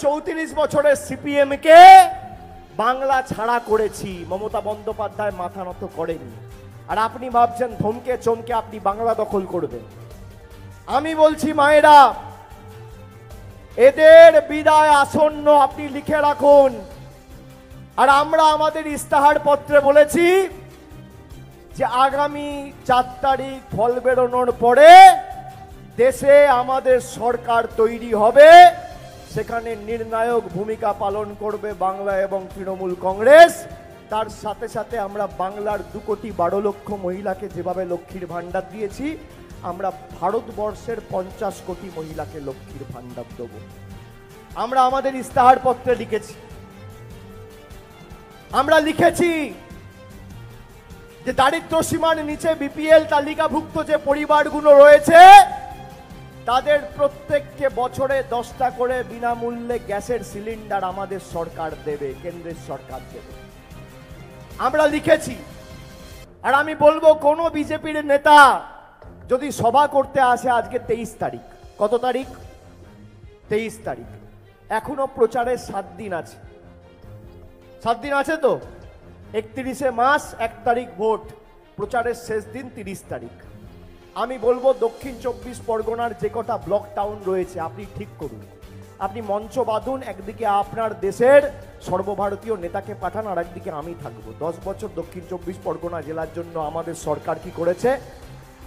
34 বছরের সিপিএম কে বাংলা ছাড়া করেছি, মমতা বন্দ্যোপাধ্যায় মাথা নত করেনি। আর আপনি ভাবছেন ধমকে চমকে আপনি বাংলা দখল করবেন। আমি বলছি মায়েরা, এদের বিদায় আসন্ন, আপনি লিখে রাখুন। আর আমরা আমাদের ইস্তাহার পত্রে বলেছি যে আগামী 4 তারিখ ফল বেরোনোর পরে দেশে আমাদের সরকার তৈরি হবে, সেখানে নির্ণায়ক ভূমিকা পালন করবে বাংলা এবং তৃণমূল কংগ্রেস। তার সাথে সাথে আমরা বাংলার 2,12,00,000 মহিলাকে যেভাবে লক্ষ্মীর ভান্ডার দিয়েছি, আমরা ভারতবর্ষের 50 কোটি মহিলাকে লক্ষ্মীর ভান্ডার দেব। আমরা আমাদের ইস্তাহার পত্রে লিখেছি, আমরা লিখেছি যে দারিদ্র সীমার নিচে বিপিএল তালিকাভুক্ত যে পরিবারগুলো রয়েছে তাদের প্রত্যেককে বছরে 10টা করে বিনামূল্যে গ্যাসের সিলিন্ডার আমাদের সরকার দেবে, কেন্দ্রের সরকার দেবে। আমরা লিখেছি। আর আমি বলবো কোন বিজেপির নেতা যদি সভা করতে আসে, আজকে 23 তারিখ, কত তারিখ? 23 তারিখ, এখনো প্রচারের 7 দিন আছে। 7 দিন আছে তো, 31শে মাস 1 তারিখ ভোট, প্রচারের শেষ দিন 30 তারিখ। আমি বলবো দক্ষিণ 24 পরগনার যে কটা ব্লক টাউন রয়েছে আপনি ঠিক করুন, আপনি মঞ্চ বাঁধুন, একদিকে আপনার দেশের সর্বভারতীয় নেতাকে পাঠান, আর একদিকে আমি থাকবো। 10 বছর দক্ষিণ 24 পরগনা জেলার জন্য আমাদের সরকার কি করেছে,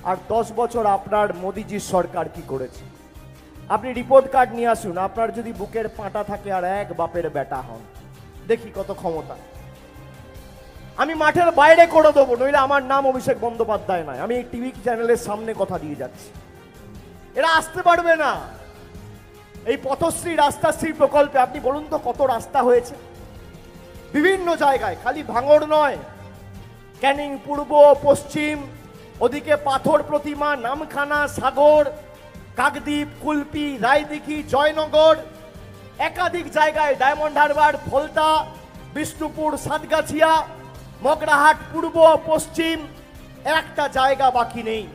আর 10 বছর আপনার মোদিজির সরকার কি করেছে। আপনি রিপোর্ট কার্ড নিয়ে আসুন, আপনার যদি বুকের পাঁটা থাকে আর এক বাপের বেটা হন, দেখি কত ক্ষমতা। আমি মাঠের বাইরে করে দেবো, নইলে আমার নাম অভিষেক বন্দ্যোপাধ্যায় নয়। আমি এই টিভি চ্যানেলের সামনে কথা দিয়ে যাচ্ছি, এরা আসতে পারবে না। এই পথশ্রী রাস্তাশ্রী প্রকল্পে আপনি বলুন তো কত রাস্তা হয়েছে বিভিন্ন জায়গায়, খালি ভাঙড় নয়, ক্যানিং পূর্ব পশ্চিম, ওদিকে পাথর প্রতিমা, নামখানা, সাগর, কাকদ্বীপ, কুলপি, রায়দিঘি, জয়নগর, একাধিক জায়গায়, ডায়মন্ড হারবার, ফলতা, বিষ্ণুপুর, সাতগাছিয়া, মগরাহাট, পূর্ব পশ্চিম, একটা জায়গা বাকি নেই।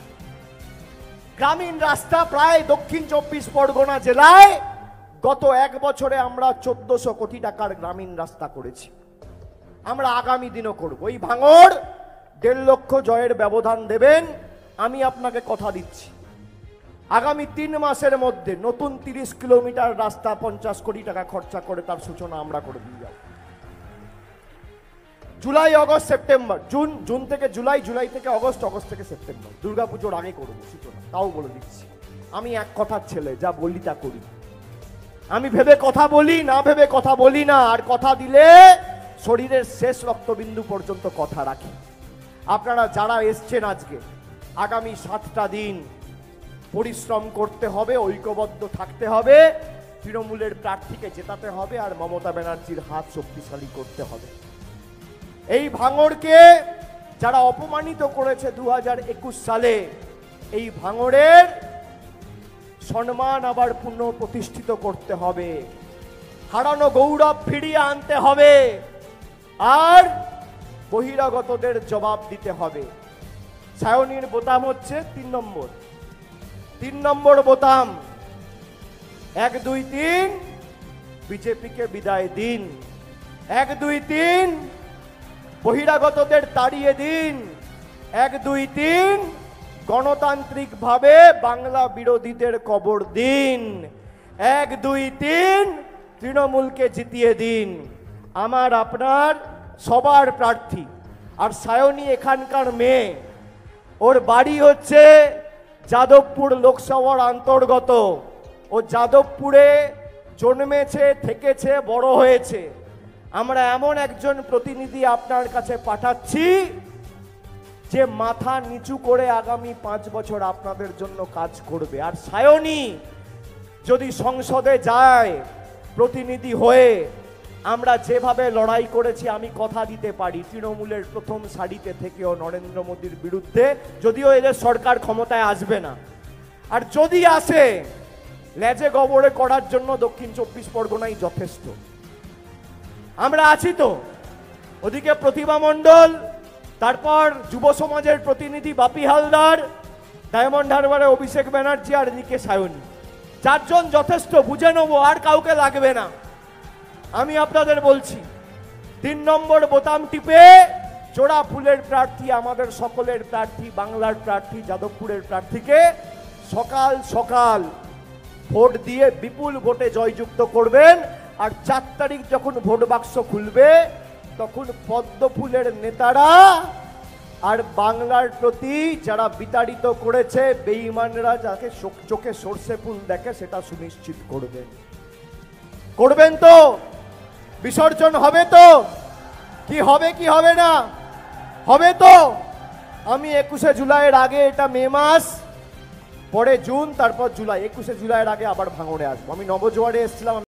গ্রামীণ রাস্তা প্রায় দক্ষিণ 24 পরগনা জেলায় গত 1 বছরে আমরা 1400 কোটি টাকার গ্রামীণ রাস্তা করেছি। আমরা আগামী দিনও করব। এই ভাঙড় 1.5 লক্ষ জয়ের ব্যবধান দেবেন, আমি আপনাকে কথা দিচ্ছি। আগামী 3 মাসের মধ্যে নতুন 30 কিলোমিটার রাস্তা 50 কোটি টাকা খরচা করে তার সূচনা আমরা করে দিয়ে যাব। জুলাই, অগস্ট, সেপ্টেম্বর, জুন থেকে জুলাই, জুলাই থেকে অগস্ট, অগস্ট থেকে সেপ্টেম্বর, দুর্গাপুজোর আগে করবো সূচনা, তাও বলে দিচ্ছি। আমি এক কথার ছেলে, যা বলি তা করি। আমি ভেবে কথা বলি না, ভেবে কথা বলি না। আর কথা দিলে শরীরের শেষ রক্তবিন্দু পর্যন্ত কথা রাখি। আপনারা যারা এসছেন আজকে, আগামী 7টা দিন পরিশ্রম করতে হবে, ঐক্যবদ্ধ থাকতে হবে, তৃণমূলের প্রার্থীকে জেতাতে হবে, আর মমতা ব্যানার্জির হাত শক্তিশালী করতে হবে। এই ভাঙড়কে যারা অপমানিত করেছে 2021 সালে, এই ভাঙড়ের সম্মান আবার পুনঃপ্রতিষ্ঠিত করতে হবে, হারানো গৌরব ফিরিয়ে আনতে হবে, আর বহিরাগতদের জবাব দিতে হবে। সায়নীর বোতাম হচ্ছে 3 নম্বর, 3 নম্বর বোতাম। 1, 2, 3 বিজেপিকে বিদায় দিন। 1, 2, 3 বহিরাগতদের তাড়িয়ে দিন। 1, 2, 3 গণতান্ত্রিকভাবে বাংলা বিরোধীদের কবর দিন। 1, 2, 3 তৃণমূলকে জিতিয়ে দিন। আমার আপনার সবার প্রার্থী। আর সায়নী এখানকার মেয়ে, ওর বাড়ি হচ্ছে যাদবপুর লোকসভার অন্তর্গত। ও যাদবপুরে জন্মেছে, থেকেছে, বড় হয়েছে। আমরা এমন একজন প্রতিনিধি আপনার কাছে পাঠাচ্ছি যে মাথা নিচু করে আগামী 5 বছর আপনাদের জন্য কাজ করবে। আর সায়নী যদি সংসদে যায় প্রতিনিধি হয়ে, আমরা যেভাবে লড়াই করেছি, আমি কথা দিতে পারি তৃণমূলের প্রথম সারিতে থেকেও নরেন্দ্র মোদীর বিরুদ্ধে, যদিও এদের সরকার ক্ষমতায় আসবে না, আর যদি আসে লেজে গবরে করার জন্য দক্ষিণ 24 পরগনাই যথেষ্ট। আমরা আছি তো। ওদিকে প্রতিভা মণ্ডল, তারপর যুব সমাজের প্রতিনিধি বাপি হালদার, ডায়মন্ড হারবারে অভিষেক ব্যানার্জি, আর এদিকে সায়নী। 4 জন যথেষ্ট, বুঝে নেবো, আর কাউকে লাগবে না। আমি আপনাদের বলছি 3 নম্বর বোতাম টিপে জোড়া ফুলের প্রার্থী, আমাদের সকলের প্রার্থী, বাংলার প্রার্থী, যাদবপুরের প্রার্থীকে সকাল সকাল ভোট দিয়ে বিপুল ভোটে জয়যুক্ত করবেন। আর 4 তারিখ যখন ভোট বাক্স খুলবে তখন পদ্ম ফুলের নেতারা আর বাংলার প্রতি যারা বিতাড়িত করেছে বেঈমানরা, যাকে চোখে সর্ষে ফুল দেখে, সেটা সুনিশ্চিত করবেন। করবেন তো? বিসর্জন হবে তো? কি হবে কি হবে না? হবে তো? আমি 21শে জুলাইয়ের আগে, এটা মে মাস, পরে জুন, তারপর জুলাই, 21শে জুলাইয়ের আগে আবার ভাঙড়ে আসবো। আমি নবজোয়ারে এসেছিলাম।